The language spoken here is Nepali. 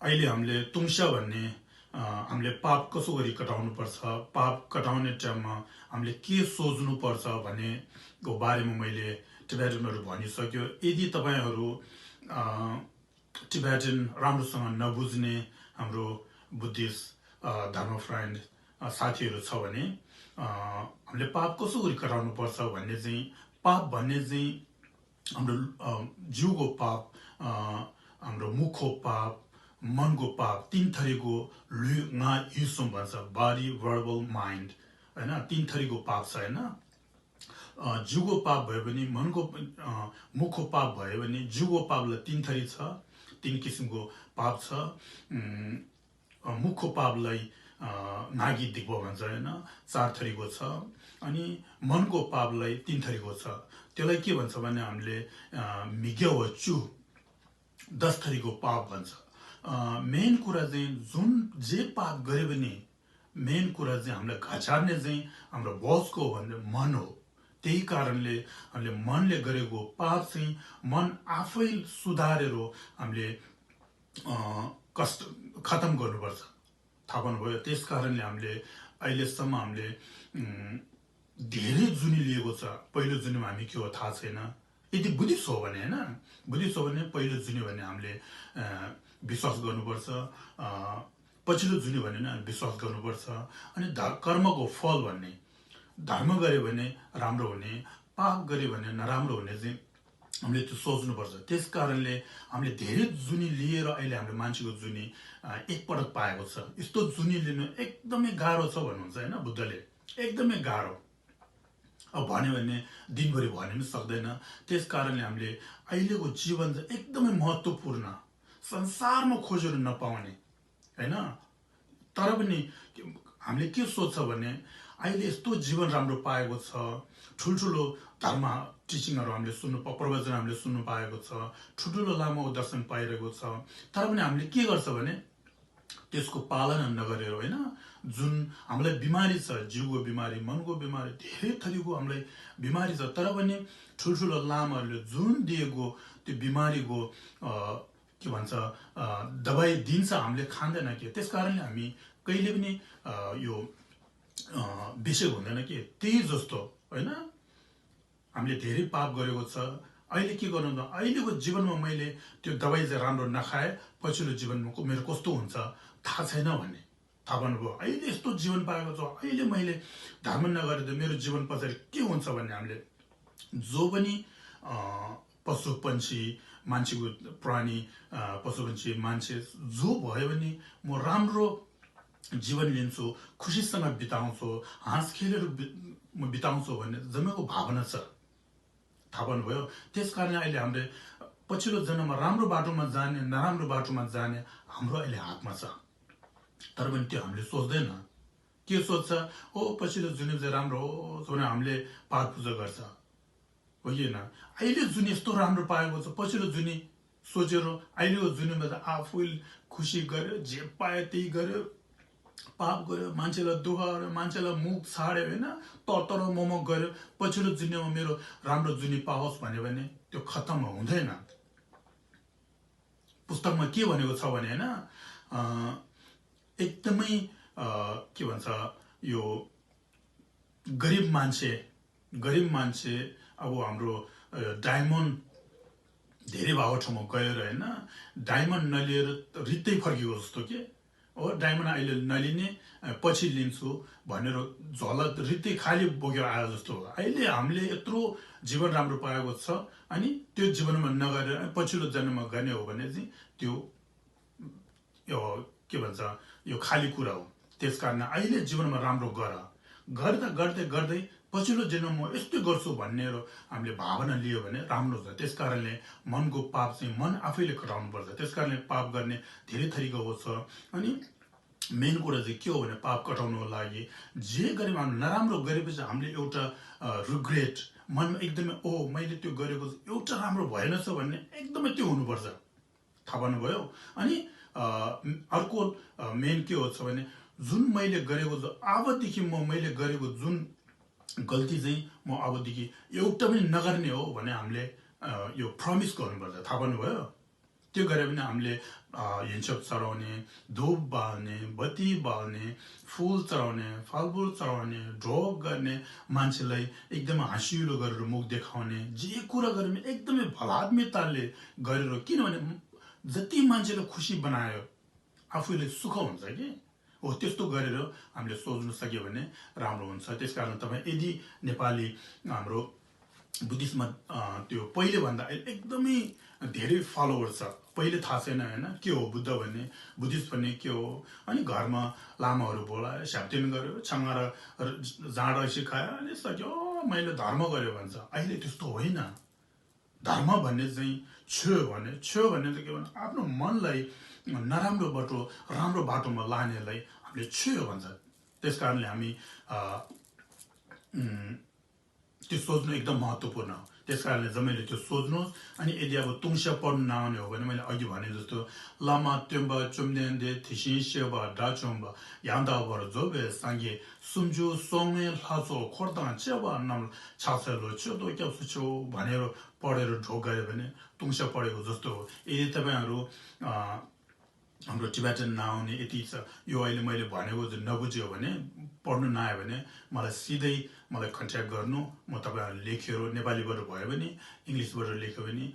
अहिले हामीले तुङसा भन्ने हामीले पाप कसो गरी कटाउनु पर्छ, पाप कटाउने टाइममा हामीले के सोच्नु पर्छ भन्नेको बारेमा मैले टिबेटनहरू भनिसक्यो। यदि तपाईहरू टिबेटन राम्रोसँग नबुझ्ने हाम्रो बुद्धिस्ट धर्म फ्रेन्ड साथीहरू छ भने हामीले पाप कसो गरी कटाउनु पर्छ भन्ने चाहिँ, पाप भन्ने चाहिँ हाम्रो जिउको पाप, हाम्रो मुखको पाप, मनको पाप, तीन थरीको युसुम भन्छ, बडी वर्बल माइन्ड होइन, तीन थरीको पाप छ होइन। जिउको पाप भयो भने, मुखको पाप भयो भने, जिउको पापलाई तीन थरी छ, तीन किसिमको पाप छ। मुखको पापलाई नागी दिग्व भन्छ होइन, चार थरीको छ। अनि मनको पापलाई तीन थरीको छ, त्यसलाई के भन्छ भने हामीले मिग्य वा चु 10 थरीको पाप भन्छ। मेन कुरा चाहिँ जुन जे पाप गरे भने मेन कुरा चाहिँ हामीलाई घचार्ने चाहिँ हाम्रो बसको भन्ने मन हो। त्यही कारणले हामीले मनले गरेको पाप चाहिँ मन आफै सुधारेर हामीले कष्ट खतम गर्नुपर्छ, थाहा पाउनुभयो। त्यस कारणले हामीले अहिलेसम्म हामीले धेरै जुनी लिएको छ। पहिलो जुनीमा हामी के हो थाहा छैन। यदि बुद्धिस्ट हो भने होइन, बुद्धिस्ट हो भने पहिलो जुनी भने हामीले विश्वास गर्नुपर्छ, पछिल्लो जुनी भने विश्वास गर्नुपर्छ। अनि कर्मको फल भन्ने, धर्म गऱ्यो भने राम्रो हुने, पाप गऱ्यो भने नराम्रो हुने चाहिँ हामीले त्यो सोच्नुपर्छ। त्यस कारणले हामीले धेरै जुनी लिएर अहिले हाम्रो मान्छेको जुनी एकपटक पाएको छ। यस्तो जुनी लिनु एकदमै गाह्रो छ भन्नुहुन्छ होइन बुद्धले, एकदमै गाह्रो। अब भन्यो भने दिनभरि भन्नु पनि सक्दैन। त्यस कारणले हामीले अहिलेको जीवन चाहिँ एकदमै महत्त्वपूर्ण, संसारमा खोजेर नपाउने होइन। तर पनि हामीले के सोच्छ भने अहिले यस्तो जीवन राम्रो पाएको छ, ठुल्ठुलो धर्म टिचिङहरू हामीले प्रवचन हामीले सुन्नु पाएको छ, ठुल्ठुलो लामाको दर्शन पाइरहेको छ। तर पनि हामीले के गर्छ भने त्यसको पालना नगरेर होइन, जुन हामीलाई बिमारी छ, जिउको बिमारी, मनको बिमारी, धेरै थरीको हामीलाई बिमारी छ, तर पनि ठुल्ठुलो लामाहरूले जुन दिएको त्यो बिमारीको के भन्छ दबाई दिन्छ, हामीले खाँदैन के। त्यस कारणले हामी कहिले पनि यो विषय हुँदैन कि त्यही जस्तो होइन। हामीले धेरै पाप गरेको छ। अहिले के गर्नु त, अहिलेको जीवनमा मैले त्यो दबाई चाहिँ राम्रो नखाए पछिल्लो जीवनमा मेरो कस्तो हुन्छ थाहा छैन भन्ने, थाहा पाउनुभयो। अहिले यस्तो जीवन पाएको छ, अहिले मैले धर्म नगरे त मेरो जीवन पछाडि के हुन्छ भन्ने हामीले जो पनि पशु पन्छी, मान्छेको प्राणी, पशु पन्छी, मान्छे जो भयो भने म राम्रो जीवन लिन्छु, खुसीसँग बिताउँछु, हाँस खेलेर म बिताउँछु भन्ने जमेको भावना छ, थाहा पाउनुभयो। त्यस कारण अहिले हामीले पछिल्लो जन्ममा राम्रो बाटोमा जाने, नराम्रो बाटोमा जाने हाम्रो अहिले हातमा छ। तर पनि त्यो हामीले सोच्दैन। के सोच्छ, ओ पछिल्लो जुनी चाहिँ राम्रो हो भने हामीले पाठ पूजा गर्छ, हो कि होइन। अहिले जुनी यस्तो राम्रो पाएको छ, पछिल्लो जुनी सोचेर अहिलेको जुनीमा त आफूले खुसी गर्यो, जे पायो त्यही गर्यो, पाप गर्यो, मान्छेलाई दुःख गर्यो, मान्छेलाई मुख छाड्यो होइन, तर मोमो गर्यो, पछिल्लो जुनीमा मेरो राम्रो जुनी पाओस् भन्यो भने त्यो खत्तम हुँदैन। पुस्तकमा के भनेको छ भने होइन, एकदमै के भन्छ यो गरिब मान्छे अब हाम्रो डायमन्ड धेरै भएको ठाउँमा गएर होइन, डायमन्ड नलिएर रित्तै फर्किएको जस्तो के हो। डायमन्ड अहिले नलिने, पछि लिन्छु भनेर झोला रित्तै खाली बोकेर आयो जस्तो हो। अहिले हामीले यत्रो जीवन राम्रो पाएको छ, अनि त्यो जीवनमा नगरेर पछिल्लो जन्ममा गर्ने हो भने चाहिँ त्यो यो के भन्छ यो खाली कुरा हो। त्यस कारण अहिले जीवनमा राम्रो गर्दै पछिल्लो जन्ममा यस्तै गर्छु भन्ने हामीले भावना लियो भने राम्रो छ। त्यस कारणले मनको पाप चाहिँ मन आफैले कटाउनुपर्छ। त्यस कारणले पाप गर्ने धेरै तरिका छ। अनि मेन कुरा चाहिँ के हो भने पाप कटाउनुको लागि जे गरेमा हामीले नराम्रो गरेपछि हामीले एउटा रिग्रेट मनमा एकदमै, ओ मैले त्यो गरेको एउटा राम्रो भएनछ भन्ने एकदमै त्यो हुनुपर्छ, थाहा पाउनुभयो। अनि अर्को मेन के हो छ भने जुन मैले गरेको अबदेखि मैले गरेको जुन गल्ती चाहिँ म अबदेखि एउटा पनि नगर्ने हो भने हामीले यो प्रमिस गर्नुपर्छ, थाहा पाउनुभयो। त्यो गरे भने हामीले हिंसक चढाउने धूप बाल्ने बत्ती बाल्ने फुल चढाउने फलफुल चढाउने ढोक गर्ने मान्छेलाई एकदमै हाँसिलो गरेर मुख देखाउने जे कुरा गरे पनि एकदमै भलात्मिताले गरेर किनभने जति मान्छेले खुसी बनायो आफूले सुख हुन्छ कि हो त्यस्तो गरेर हामीले सोच्न सक्यो भने राम्रो हुन्छ त्यसकारण तपाईँ यदि नेपाली हाम्रो बुद्धिस्टमा त्यो पहिलेभन्दा एकदमै धेरै फलोवर छ पहिले थाहा छैन होइन के हो बुद्ध भन्ने बुद्धिस्ट भन्ने के हो अनि घरमा लामाहरू बोलायो स्याप्तेन गर्यो छाँगा र जाँड सिकायो अनि सक्यो मैले धर्म गर्यो भन्छ अहिले त्यस्तो होइन धर्म भन्ने चाहिँ छ्यो भन्ने चाहिँ के भने आफ्नो मनलाई नराम्रोबाट राम्रो बाटोमा लानेलाई हामीले छ्यो भन्छ त्यस कारणले हामी त्यो सोच्नु एकदम महत्त्वपूर्ण हो त्यस कारणले जम्मैले त्यो सोच्नुहोस् अनि यदि अब तुङस्या पढ्नु नआउने हो भने मैले अघि भने जस्तो लामा त्योम्बा चुम्देन्दे थिसी सेवा डाचोम्बा यान्दाबर जोबे साङ्गे सुम्जु सोङ्गे लाचो खोर्दा चेवा नाम छासेलो चोदो क्याप्सु छो भनेर पढेर ढोक गयो भने तुङस्या पढेको जस्तो हो यदि तपाईँहरू हाम्रो टिबेटन नआउने यति छ यो अहिले मैले भनेको नबुझ्यो भने पढ्नु नआयो भने मलाई सिधै मलाई कन्ट्याक्ट गर्नु म तपाईँहरूले लेखेर नेपालीबाट भयो भने इङ्ग्लिसबाट लेख्यो भने